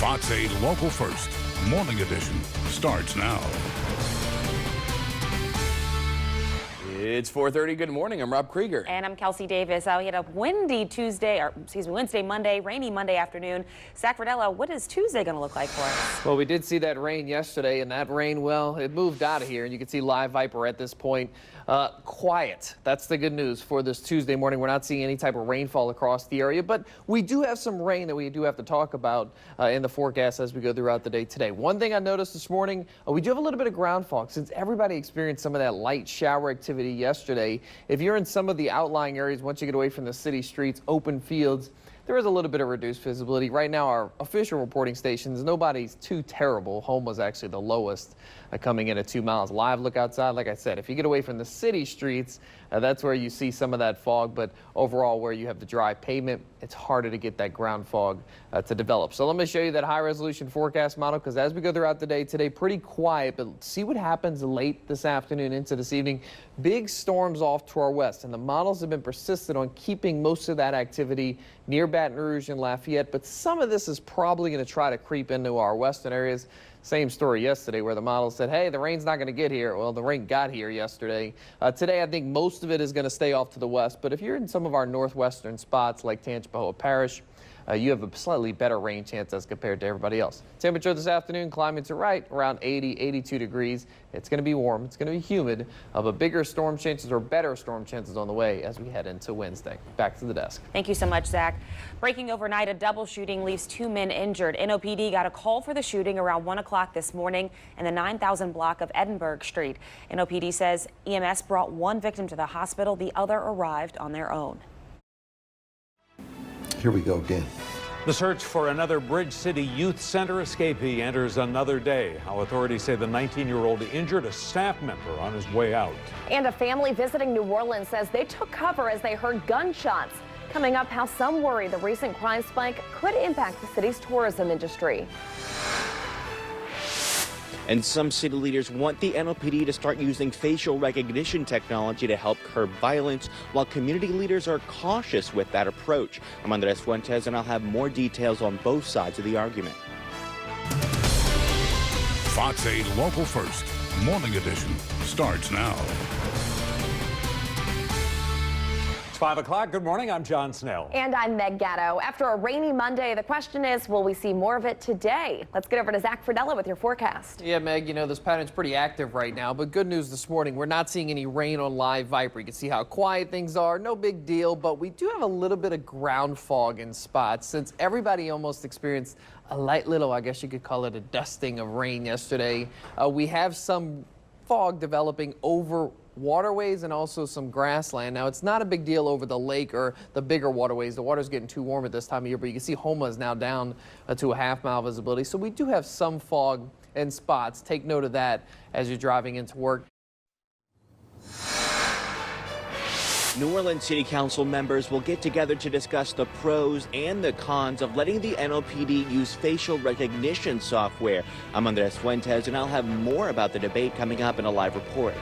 Fox 8 Local First, Morning Edition, starts now. It's 4:30. Good morning. I'm Rob Krieger. And I'm Kelsey Davis. We had a windy Wednesday, Monday, rainy Monday afternoon. Zach Verdella, what is Tuesday going to look like for us? Well, we did see that rain yesterday, and that rain, well, it moved out of here. And you can see live Viper at this point. Quiet. That's the good news for this Tuesday morning. We're not seeing any type of rainfall across the area, but we do have some rain that we do have to talk about in the forecast as we go throughout the day today. One thing I noticed this morning, we do have a little bit of ground fog since everybody experienced some of that light shower activity yesterday. If you're in some of the outlying areas, once you get away from the city streets, open fields, there is a little bit of reduced visibility. Right now, our official reporting stations, nobody's too terrible. Home was actually the lowest, coming in at 2 miles. Live look outside, like I said, if you get away from the city streets, that's where you see some of that fog. But overall, where you have the dry pavement, it's harder to get that ground fog to develop. So let me show you that high-resolution forecast model, because as we go throughout the day today, pretty quiet, but see what happens late this afternoon into this evening. Big storms off to our west, and the models have been persistent on keeping most of that activity near Baton Rouge and Lafayette, but some of this is probably going to try to creep into our western areas. Same story yesterday where the model said, hey, the rain's not going to get here. Well, the rain got here yesterday. Today, I think most of it is going to stay off to the west, but if you're in some of our northwestern spots like Tangipahoa Parish, you have a slightly better rain chance as compared to everybody else. Temperature this afternoon climbing to right around 80, 82 degrees. It's going to be warm. It's going to be humid, but bigger storm chances or better storm chances on the way as we head into Wednesday. Back to the desk. Thank you so much, Zach. Breaking overnight, a double shooting leaves 2 men injured. NOPD got a call for the shooting around 1 o'clock this morning in the 9000 block of Edinburgh Street. NOPD says EMS brought one victim to the hospital. The other arrived on their own. Here we go again. The search for another Bridge City Youth Center escapee enters another day. How authorities say the 19-year-old injured a staff member on his way out. And a family visiting New Orleans says they took cover as they heard gunshots. Coming up, how some worry the recent crime spike could impact the city's tourism industry. And some city leaders want the NOPD to start using facial recognition technology to help curb violence, while community leaders are cautious with that approach. I'm Andres Fuentes, and I'll have more details on both sides of the argument. Fox 8 Local First, Morning Edition, starts now. 5 o'clock. Good morning. I'm John Snell. And I'm Meg Gatto. After a rainy Monday, the question is, will we see more of it today? Let's get over to Zach Verdella with your forecast. Yeah, Meg, you know, this pattern's pretty active right now, but good news this morning, we're not seeing any rain on live Viper. You can see how quiet things are. No big deal, but we do have a little bit of ground fog in spots since everybody almost experienced a light little, I guess you could call it a dusting of rain yesterday. We have some fog developing over waterways and also some grassland. Now, it's not a big deal over the lake or the bigger waterways. The water's getting too warm at this time of year, but you can see Houma is now down to a half-mile visibility. So we do have some fog in spots. Take note of that as you're driving into work. New Orleans City Council members will get together to discuss the pros and the cons of letting the NOPD use facial recognition software. I'm Andres Fuentes, and I'll have more about the debate coming up in a live report.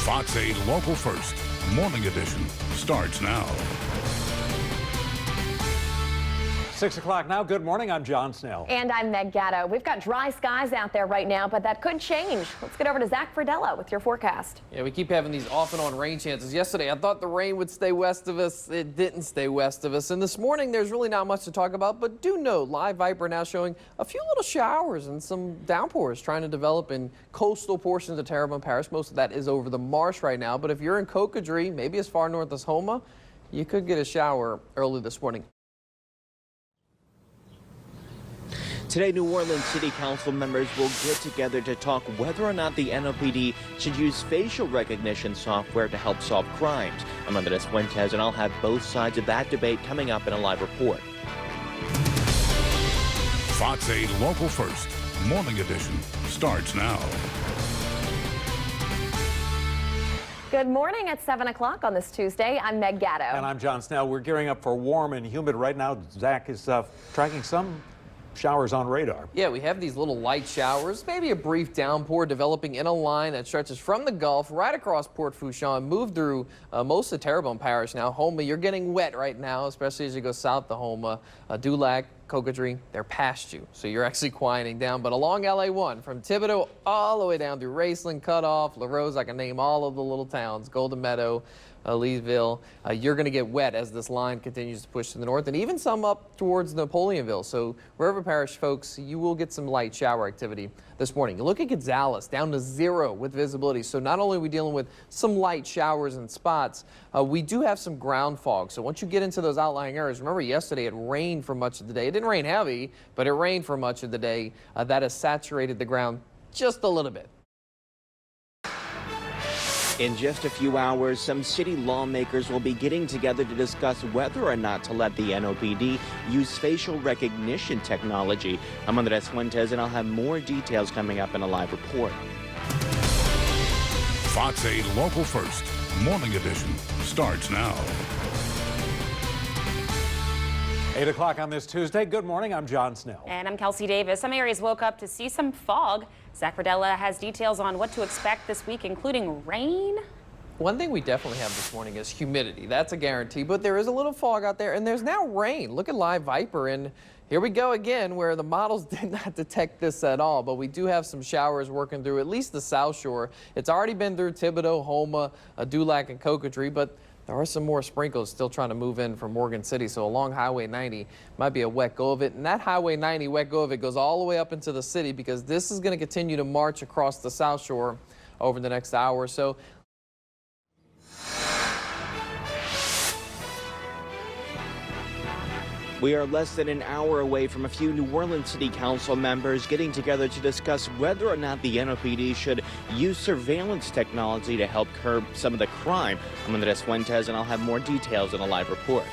Fox 8 Local First, Morning Edition, starts now. 6 o'clock now. Good morning. I'm John Snell. And I'm Meg Gatto. We've got dry skies out there right now, but that could change. Let's get over to Zach Verdella with your forecast. Yeah, we keep having these off and on rain chances. Yesterday, I thought the rain would stay west of us. It didn't stay west of us. And this morning, there's really not much to talk about, but do know live Viper now showing a few little showers and some downpours trying to develop in coastal portions of Terrebonne Parish. Most of that is over the marsh right now, but if you're in Cocodrie, maybe as far north as Houma, you could get a shower early this morning. Today, New Orleans City Council members will get together to talk whether or not the NOPD should use facial recognition software to help solve crimes. I'm Andres Fuentes, and I'll have both sides of that debate coming up in a live report. Fox 8 Local First, Morning Edition, starts now. Good morning at 7 o'clock on this Tuesday. I'm Meg Gatto. And I'm John Snell. We're gearing up for warm and humid right now. Zach is tracking some showers on radar. Yeah, we have these little light showers, maybe a brief downpour developing in a line that stretches from the Gulf right across Port Fourchon, moved through most of Terrebonne Parish now. Houma, you're getting wet right now, especially as you go south to Houma. Dulac, Cocodrie, they're past you, so you're actually quieting down. But along LA1, from Thibodaux all the way down through Raceland, Cutoff, LaRose, I can name all of the little towns, Golden Meadow, Leesville, you're going to get wet as this line continues to push to the north, and even some up towards Napoleonville. So wherever parish, folks, you will get some light shower activity this morning. You look at Gonzales, down to 0 with visibility. So not only are we dealing with some light showers and spots, we do have some ground fog. So once you get into those outlying areas, remember yesterday it rained for much of the day. It didn't rain heavy, but it rained for much of the day. That has saturated the ground just a little bit. In just a few hours, some city lawmakers will be getting together to discuss whether or not to let the NOPD use facial recognition technology. I'm Andres Fuentes, and I'll have more details coming up in a live report. Fox 8 Local First, Morning Edition, starts now. 8 o'clock on this Tuesday. Good morning. I'm John Snell. And I'm Kelsey Davis. Some areas woke up to see some fog. Zach Verdella has details on what to expect this week, including rain. One thing we definitely have this morning is humidity. That's a guarantee, but there is a little fog out there, and there's now rain. Look at Live Viper, and here we go again, where the models did not detect this at all, but we do have some showers working through at least the South Shore. It's already been through Thibodaux, Houma, Dulac, and Cocodrie, but there are some more sprinkles still trying to move in from Morgan City. So along Highway 90 might be a wet go of it. And that Highway 90 wet go of it goes all the way up into the city, because this is going to continue to march across the South Shore over the next hour or so. We are less than an hour away from a few New Orleans City Council members getting together to discuss whether or not the NOPD should use surveillance technology to help curb some of the crime. I'm Andres Fuentes, and I'll have more details in a live report.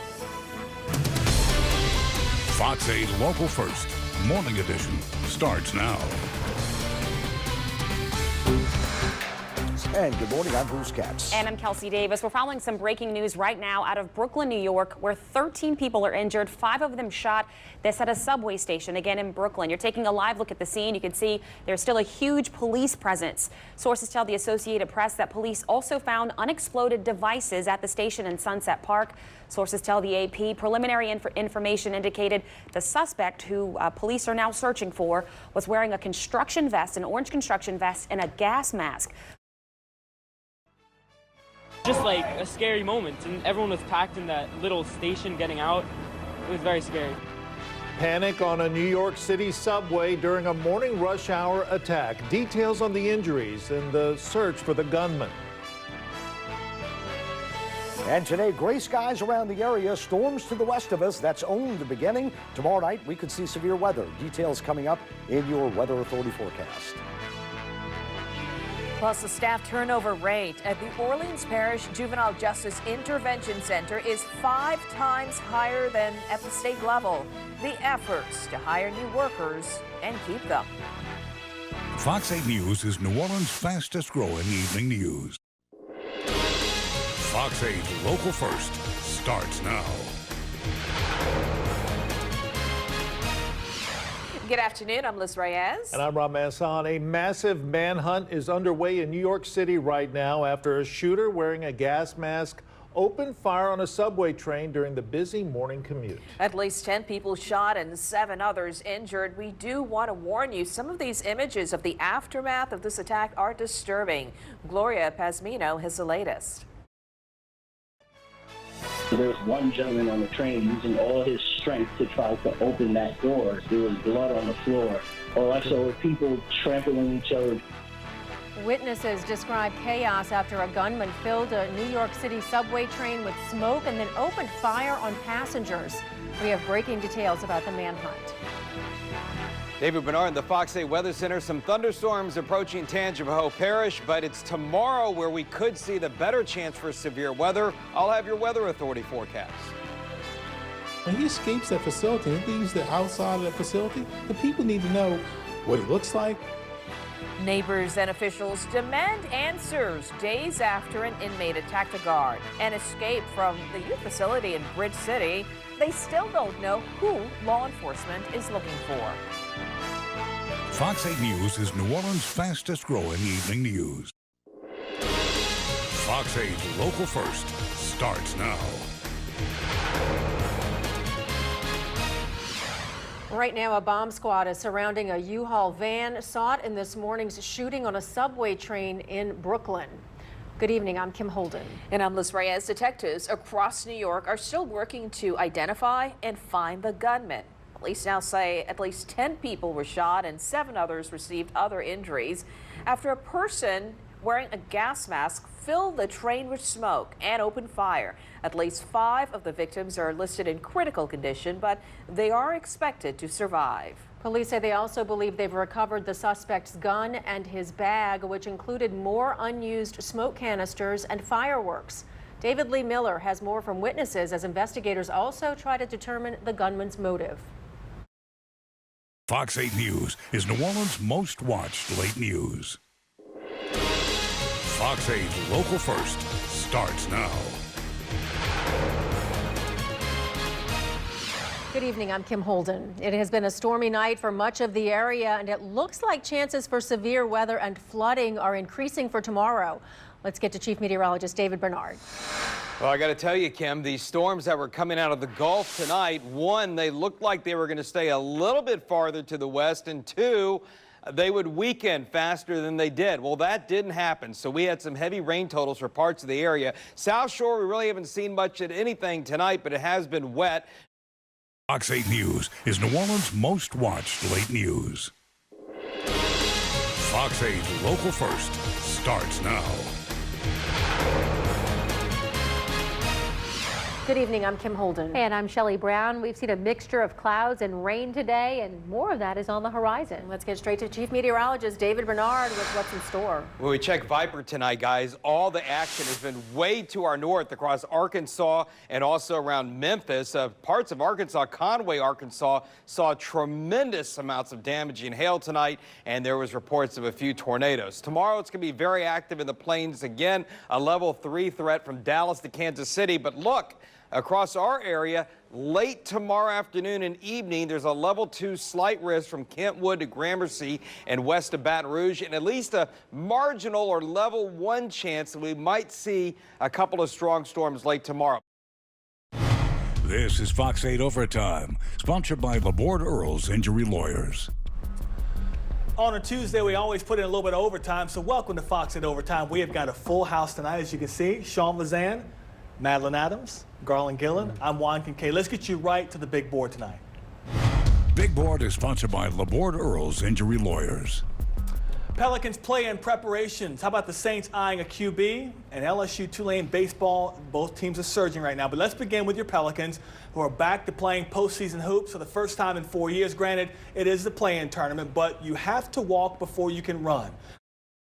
Fox 8 Local First, Morning Edition, starts now. And good morning, I'm Bruce Katz. And I'm Kelsey Davis. We're following some breaking news right now out of Brooklyn, New York, where 13 people are injured, 5 of them shot. This at a subway station, again in Brooklyn. You're taking a live look at the scene. You can see there's still a huge police presence. Sources tell the Associated Press that police also found unexploded devices at the station in Sunset Park. Sources tell the AP preliminary information indicated the suspect, who police are now searching for, was wearing a construction vest, an orange construction vest, and a gas mask. Just like a scary moment, and everyone was packed in that little station getting out. It was very scary. Panic on a New York City subway during a morning rush hour attack. Details on the injuries and the search for the gunman. And today, gray skies around the area, storms to the west of us. That's only the beginning. Tomorrow night, we could see severe weather. Details coming up in your Weather Authority forecast. Plus, the staff turnover rate at the Orleans Parish Juvenile Justice Intervention Center is 5 times higher than at the state level. The efforts to hire new workers and keep them. Fox 8 News is New Orleans' fastest growing evening news. Fox 8 Local First starts now. Good afternoon, I'm Liz Reyes. And I'm Rob Masson. A massive manhunt is underway in New York City right now after a shooter wearing a gas mask opened fire on a subway train during the busy morning commute. At least 10 people shot and 7 others injured. We do want to warn you, some of these images of the aftermath of this attack are disturbing. Gloria Pazmino has the latest. There was one gentleman on the train using all his strength to try to open that door. There was blood on the floor. All I saw were people trampling each other. Witnesses describe chaos after a gunman filled a New York City subway train with smoke and then opened fire on passengers. We have breaking details about the manhunt. David Bernard, the Fox 8 Weather Center. Some thunderstorms approaching Tangipahoa Parish, but it's tomorrow where we could see the better chance for severe weather. I'll have your Weather Authority forecast. When he escapes that facility and leaves the outside of the facility, the people need to know what it looks like. Neighbors and officials demand answers days after an inmate attacked a guard and escaped from the youth facility in Bridge City. They still don't know who law enforcement is looking for. Fox 8 News is New Orleans' fastest growing evening news. Fox 8 Local First starts now. Right now, a bomb squad is surrounding a U-Haul van sought in this morning's shooting on a subway train in Brooklyn. Good evening, I'm Kim Holden. And I'm Liz Reyes. Detectives across New York are still working to identify and find the gunman. Police now say at least 10 people were shot and 7 others received other injuries after a person wearing a gas mask filled the train with smoke and opened fire. At least 5 of the victims are listed in critical condition, but they are expected to survive. Police say they also believe they've recovered the suspect's gun and his bag, which included more unused smoke canisters and fireworks. David Lee Miller has more from witnesses as investigators also try to determine the gunman's motive. Fox 8 News is New Orleans' most watched late news. Fox 8 Local First starts now. Good evening, I'm Kim Holden. It has been a stormy night for much of the area, and it looks like chances for severe weather and flooding are increasing for tomorrow. Let's get to Chief Meteorologist David Bernard. Well, I got to tell you, Kim, these storms that were coming out of the Gulf tonight, one, they looked like they were going to stay a little bit farther to the west, and two, they would weaken faster than they did. Well, that didn't happen, so we had some heavy rain totals for parts of the area. South Shore, we really haven't seen much of anything tonight, but it has been wet. Fox 8 News is New Orleans' most watched late news. Fox 8 Local First starts now. Good evening, I'm Kim Holden. And I'm Shelley Brown. We've seen a mixture of clouds and rain today, and more of that is on the horizon. Let's get straight to Chief Meteorologist David Bernard with what's in store. When we check Viper tonight, guys, all the action has been way to our north across Arkansas and also around Memphis. Parts of Arkansas, Conway, Arkansas, saw tremendous amounts of damaging hail tonight, and there was reports of a few tornadoes. Tomorrow, it's going to be very active in the plains again, a level 3 threat from Dallas to Kansas City. But look, across our area, late tomorrow afternoon and evening, there's a level 2 slight risk from Kentwood to Gramercy and west of Baton Rouge, and at least a marginal or level 1 chance that we might see a couple of strong storms late tomorrow. This is Fox 8 Overtime, sponsored by Laborde Earls Injury Lawyers. On a Tuesday, we always put in a little bit of overtime, so welcome to Fox 8 Overtime. We have got a full house tonight, as you can see. Sean Vazan, Madeline Adams, Garland Gillen. I'm Juan Kincaid. Let's get you right to the big board tonight. Big Board is sponsored by Laborde Earls Injury Lawyers. Pelicans play-in preparations. How about the Saints eyeing a QB? And LSU Tulane baseball, both teams are surging right now. But let's begin with your Pelicans, who are back to playing postseason hoops for the first time in 4 years. Granted, it is the play-in tournament, but you have to walk before you can run.